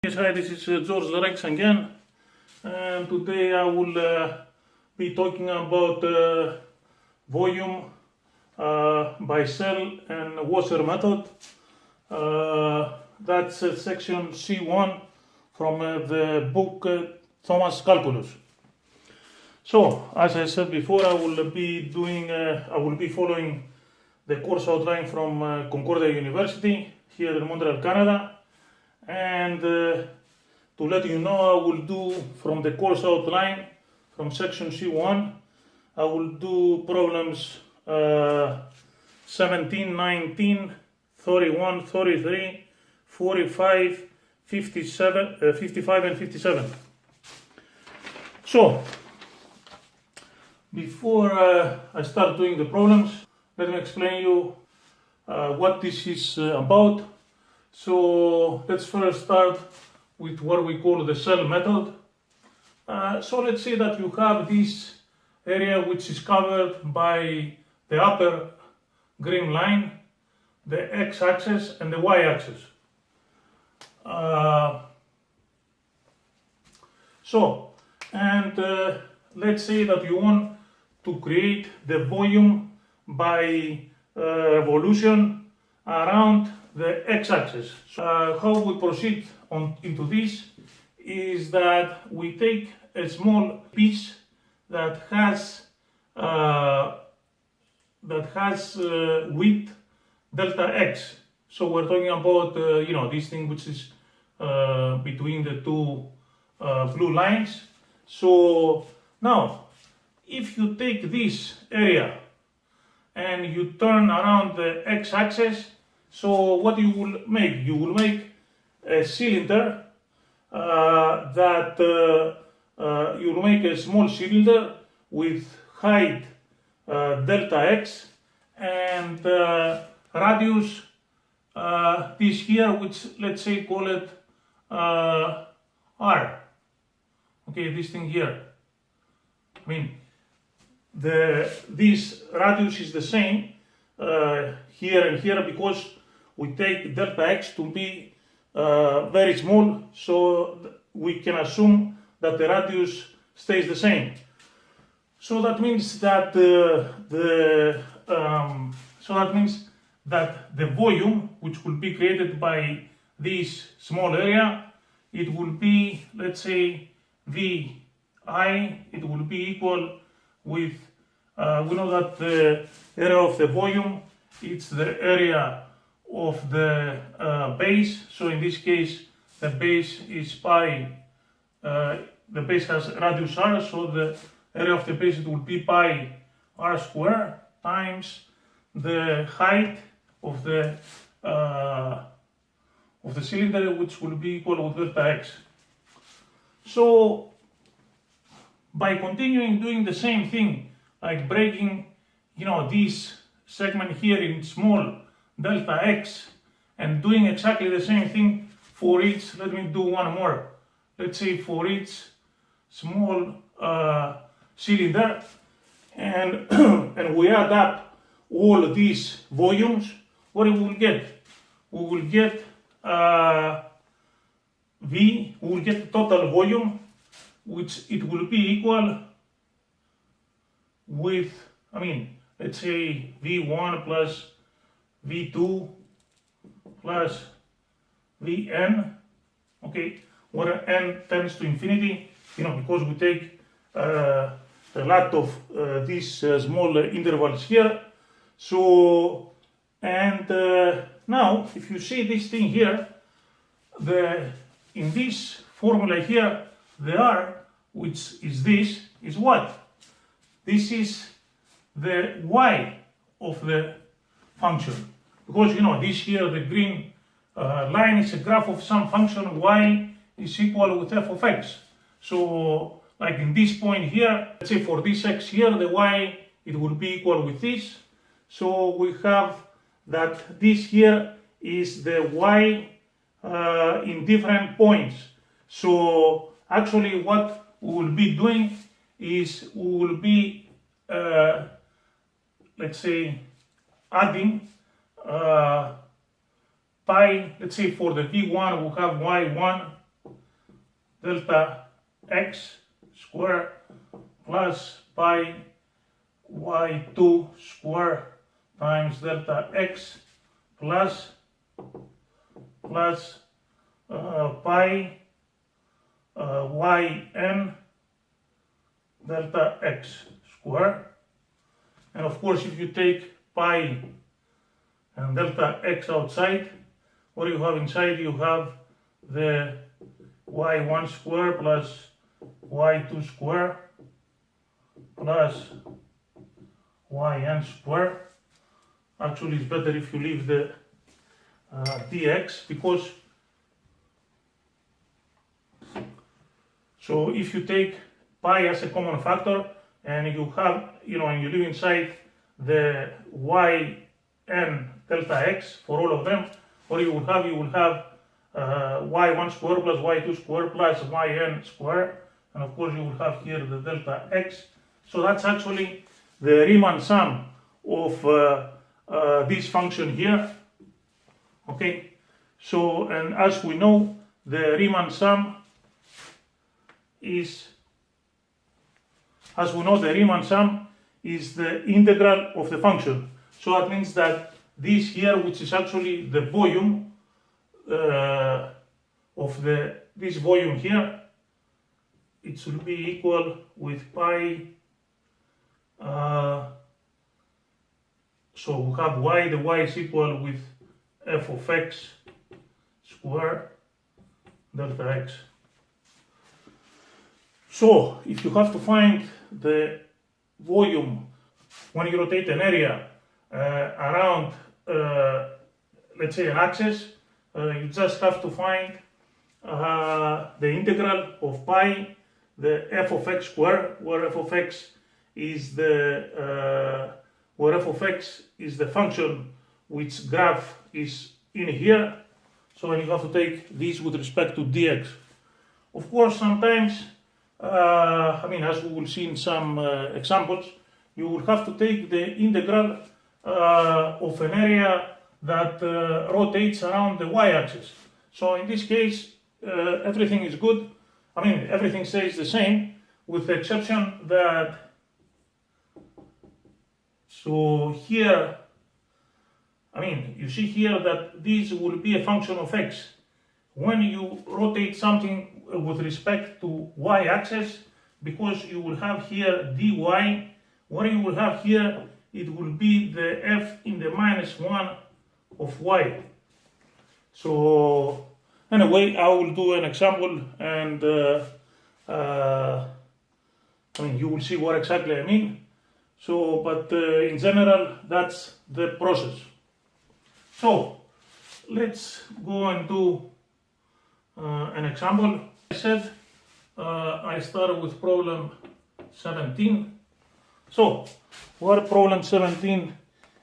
Yes, hi, this is George Larex again, and today I will be talking about volume by cell and washer method. That's section C1 from the book Thomas Calculus. So, as I said before, I will be following the course outline from Concordia University here in Montreal, Canada. And to let you know, I will do from the course outline from section C1, I will do problems 17, 19, 31, 33, 45, 55 and 57. So, before I start doing the problems, let me explain you what this is about. So let's first start with what we call the cell method. So let's say that you have this area which is covered by the upper green line, the x-axis and the y-axis. Let's say that you want to create the volume by revolution around the x-axis. How we proceed into this is that we take a small piece that has width delta x. So we're talking about this thing which is between the two blue lines. So now, if you take this area and you turn around the x-axis, so what you will make? You will make a cylinder you will make a small cylinder with height delta x and radius this here, which let's say call it r. Okay, this thing here. I mean, this radius is the same here and here because we take delta x to be very small, so we can assume that the radius stays the same. So that means that the volume which will be created by this small area, it will be, let's say, Vi. It will be equal with we know that the area of the volume, it's the area of the base. So in this case, the base is pi. The base has radius r, so the area of the base it will be pi r square times the height of the cylinder, which will be equal to delta x. So by continuing doing the same thing, like breaking, this segment here in small delta x and doing exactly the same thing for each, let me do one more. Let's say for each small cylinder, and and we add up all these volumes, what we will get? We will get we will get the total volume, which it will be equal with, let's say V1 plus V2 plus Vn, okay, where n tends to infinity, because we take a lot of these small intervals here. So, and now, if you see this thing here, in this formula here, the r, which is this, is what? This is the y of the function. Because, this here, the green line is a graph of some function y is equal with f of x. So, like in this point here, let's say for this x here, the y, it will be equal with this. So we have that this here is the y in different points. So actually what we will be doing is we will be, let's say, adding pi, let's say for the V1 we have y1 delta x square plus pi y2 square times delta x plus pi yn delta x square. And of course, if you take pi and delta x outside, what you have inside, you have the y1 square plus y2 square plus yn square. Actually, it's better if you leave the dx, because so if you take pi as a common factor and you have, and you leave inside the yn delta x for all of them, what you will have, y1 square plus y2 square plus yn square, and of course you will have here the delta x. So that's actually the Riemann sum of this function here. Okay, so, and as we know, the Riemann sum is, the integral of the function. So that means that this here, which is actually the volume of this volume here, it should be equal with pi. So we have y, the y is equal with f of x square delta x. So if you have to find the volume when you rotate an area around, let's say, an axis, you just have to find the integral of pi, the f of x square, where f of x is the function which graph is in here. So when you have to take this with respect to dx. Of course, sometimes, as we will see in some examples, you will have to take the integral of an area that rotates around the y-axis. So in this case, everything is good. Everything stays the same, with the exception that, so here, you see here that this will be a function of x. When you rotate something with respect to y-axis, because you will have here dy, what you will have here, it will be the f in the -1 of y. So anyway, I will do an example, and you will see what exactly I mean. So, but in general, that's the process. So let's go and do an example. I said I started with problem 17. So what problem 17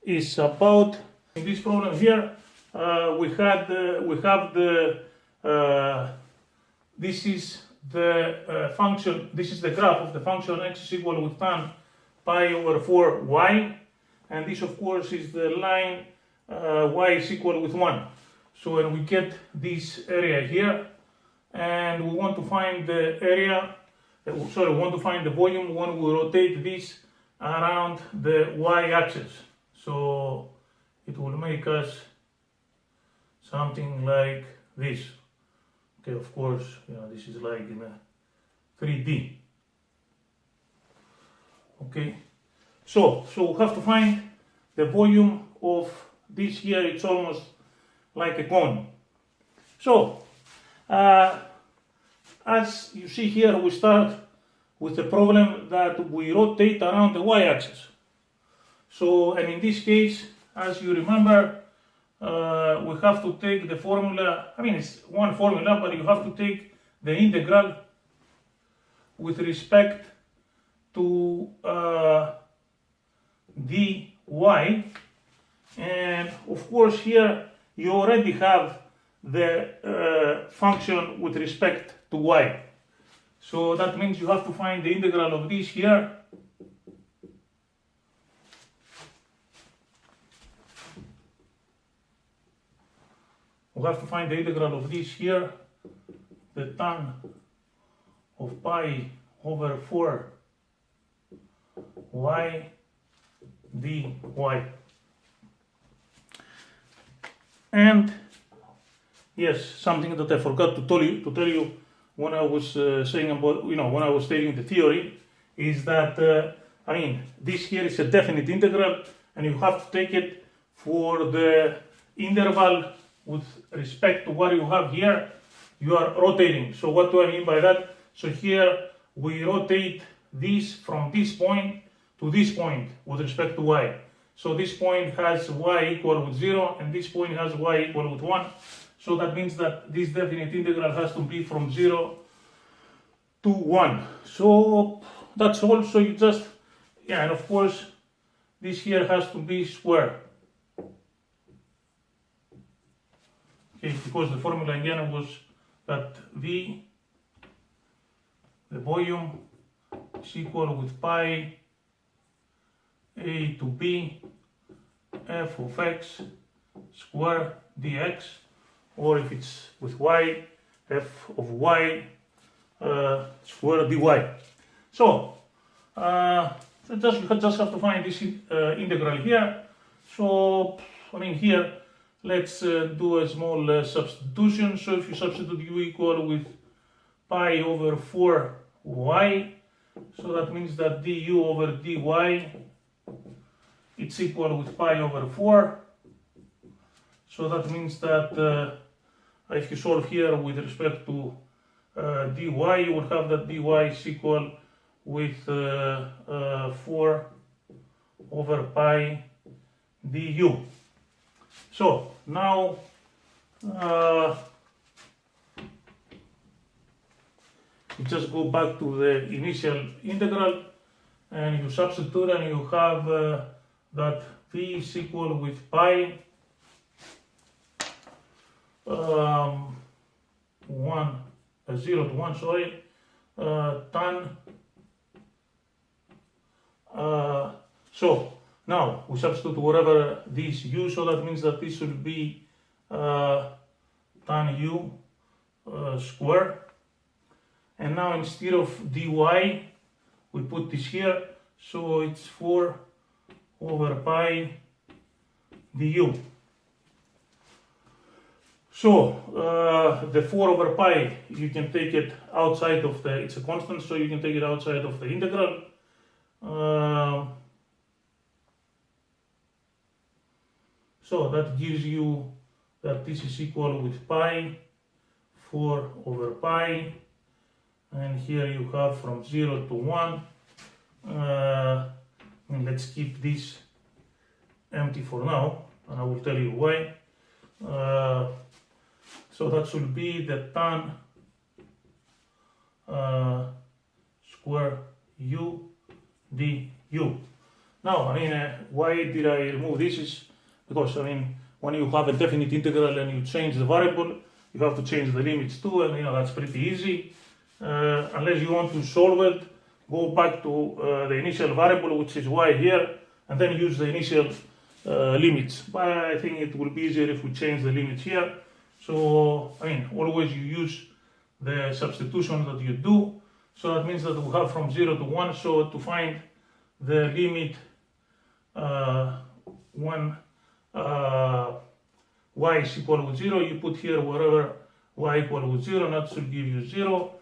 is about? In this problem here, we have this is the function. This is the graph of the function x is equal with tan pi over 4y, and this of course is the line y is equal with 1. So when we get this area here, and we want to find the area, we want to find the volume when we rotate this around the y-axis. So it will make us something like this. Okay, of course, this is like in a 3D. Okay, so we have to find the volume of this here. It's almost like a cone. So as you see here, we start with the problem that we rotate around the y-axis. So, and in this case, as you remember, we have to take the formula. It's one formula, but you have to take the integral with respect to dy, and of course here you already have the function with respect to y. So that means you have to find the integral of this here. We have to find the integral of this here, the tan of pi over 4 y dy. And yes, something that I forgot to tell you when I was saying about, when I was stating the theory, is that this here is a definite integral, and you have to take it for the interval with respect to what you have here. You are rotating. So what do I mean by that? So here we rotate this from this point to this point with respect to y. So this point has y equal with 0, and this point has y equal with 1. So that means that this definite integral has to be from 0 to 1. So that's all. So you just, and of course, this here has to be square. Okay, because the formula again was that V, the volume, is equal with pi a to b f of x square dx, or if it's with y, f of y square dy. So, you just have to find this integral here. So, here, let's do a small substitution. So if you substitute u equal with pi over 4y, so that means that du over dy, it's equal with pi over 4. So that means that if you solve here with respect to dy, you will have that dy is equal with 4 over pi du. So now you just go back to the initial integral and you substitute, and you have that v is equal with pi 0 to 1, sorry, tan. So now we substitute whatever this u, so that means that this should be tan u square. And now instead of dy, we put this here, so it's 4 over pi du. So the 4 over pi, you can take it outside of the, it's a constant, so you can take it outside of the integral. So that gives you that this is equal with pi 4 over pi, and here you have from 0 to 1. And let's keep this empty for now, and I will tell you why. So that should be the tan square u du. Now, why did I remove this? Is because, when you have a definite integral and you change the variable, you have to change the limits too, and that's pretty easy. Unless you want to solve it, go back to the initial variable, which is y here, and then use the initial limits. But I think it will be easier if we change the limits here. So, always you use the substitution that you do. So that means that we have from 0 to 1. So to find the limit when y is equal with 0, you put here wherever y equal with 0, and that should give you 0.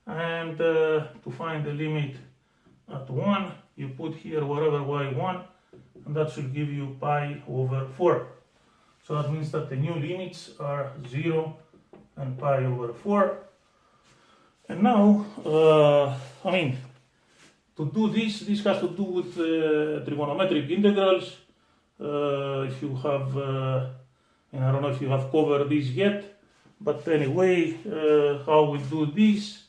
And to find the limit at 1, you put here wherever y1, and that should give you pi over 4. So that means that the new limits are 0 and pi over 4. And now, to do this has to do with trigonometric integrals. If you have, I don't know if you have covered this yet, but anyway, how we do this.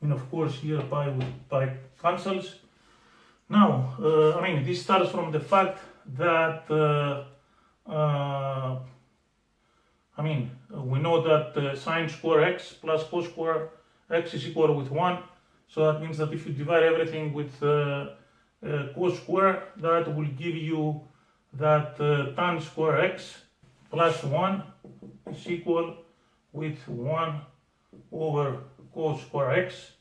And of course here pi with pi cancels. Now, this starts from the fact that, we know that sine square x plus cos square x is equal with 1. So that means that if you divide everything with cos square, that will give you that tan square x plus 1 is equal with 1 over cos square x.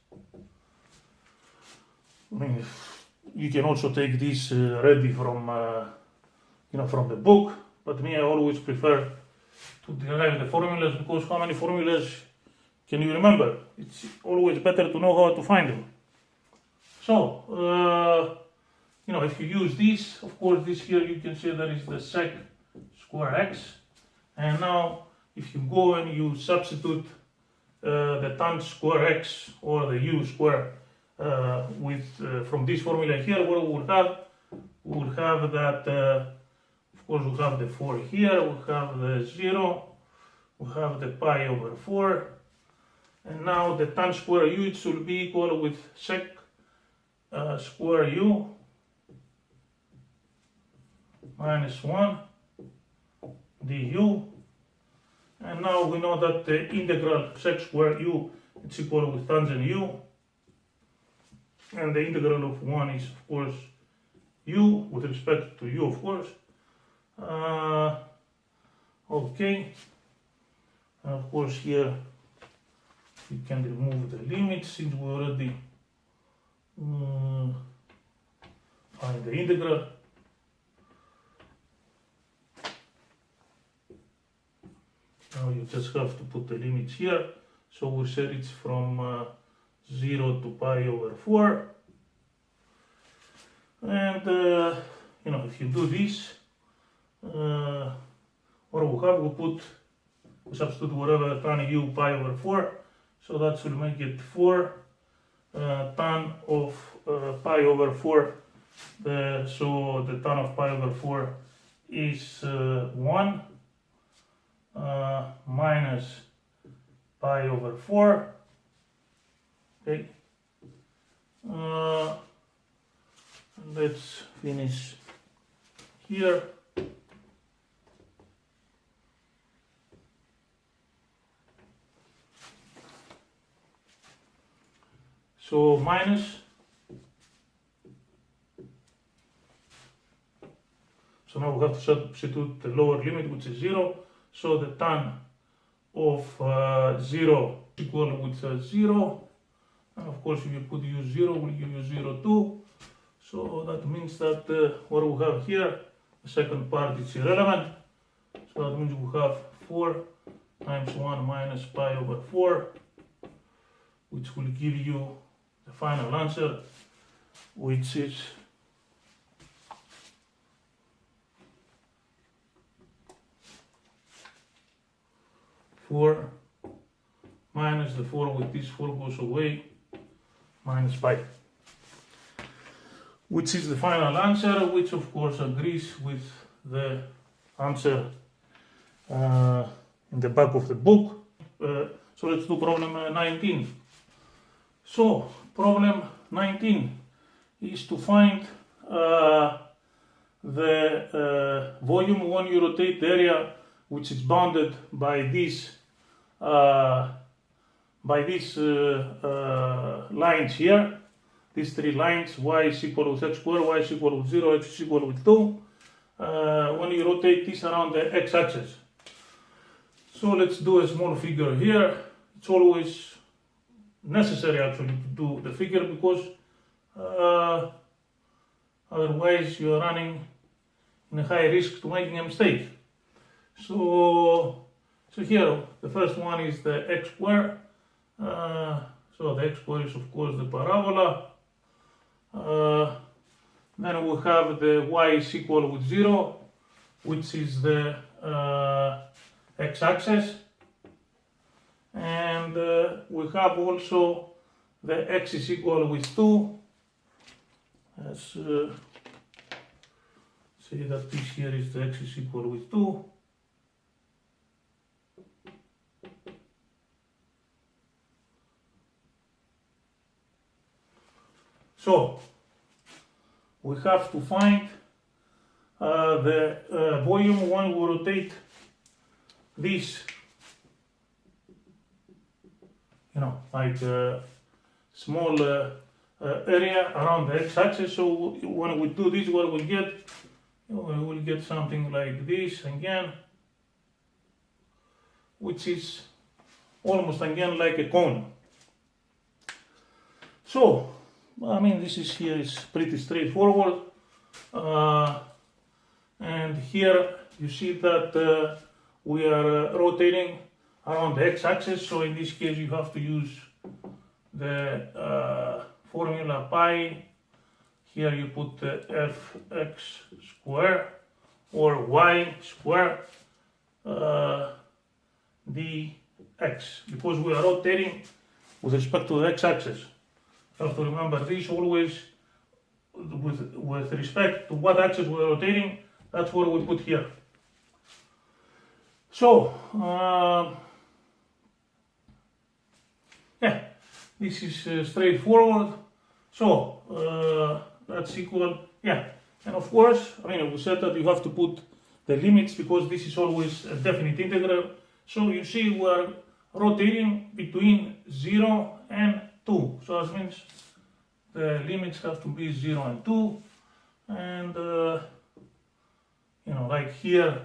I mean, you can also take this ready from from the book, but me, I always prefer to derive the formulas, because how many formulas can you remember? It's always better to know how to find them. So, if you use this, of course, this here you can see that is the sec square x. And now, if you go and you substitute the tan square x or the u square from this formula here, what we will have? We will have that, of course, we have the 4 here, we have the 0, we have the pi over 4, and now the tan square u, it should be equal with sec square u minus 1 du, and now we know that the integral sec square u is equal with tangent u, and the integral of 1 is of course u with respect to u, of course. Okay, and of course here we can remove the limits since we already find the integral. Now you just have to put the limits here. So we said it's from 0 to pi over 4. And if you do this, what we have, we substitute whatever tan u pi over 4. So that should make it 4 tan of pi over 4. So the tan of pi over 4 is 1 minus pi over 4. Okay. Let's finish here. So minus, so now we have to substitute the lower limit, which is 0. So the tan of 0 equal with 0. And of course, if you put u 0, we'll give you 0, 2. So that means that what we have here, the second part is irrelevant. So that means we have 4 times 1 minus pi over 4, which will give you the final answer, which is 4 minus the 4 with this 4 goes away, minus pi, which is the final answer, which of course agrees with the answer in the back of the book. So let's do problem 19. So problem 19 is to find the volume when you rotate the area which is bounded by these lines here, these 3 lines, y is equal with x squared, y is equal with 0, x is equal with 2, when you rotate this around the x-axis. So let's do a small figure here. It's always necessary actually to do the figure, because otherwise you are running in a high risk to making a mistake. So here the first one is the x square. So the x square is of course the parabola. Then we have the y is equal with 0, which is the x-axis. And we have also the x is equal with 2. Let's say that this here is the x is equal with 2. So we have to find the volume when we rotate this, like a small area around the x-axis. So when we do this, what we get we will get something like this again, which is almost again like a cone. So, I mean, this is here is pretty straightforward. And here you see that we are rotating around the x-axis. So in this case, you have to use the formula pi. Here you put the fx square or y square dx, because we are rotating with respect to the x-axis. You have to remember this always with respect to what axis we are rotating. That's what we put here. So, yeah, this is straightforward. So, that's equal, yeah. And of course, I mean, we said that you have to put the limits because this is always a definite integral. So you see we are rotating between 0 and 2. So that means the limits have to be 0 and 2. And, you know, like here,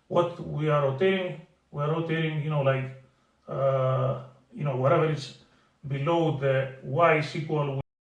what we are rotating, you know, like, you know, whatever is below the y is equal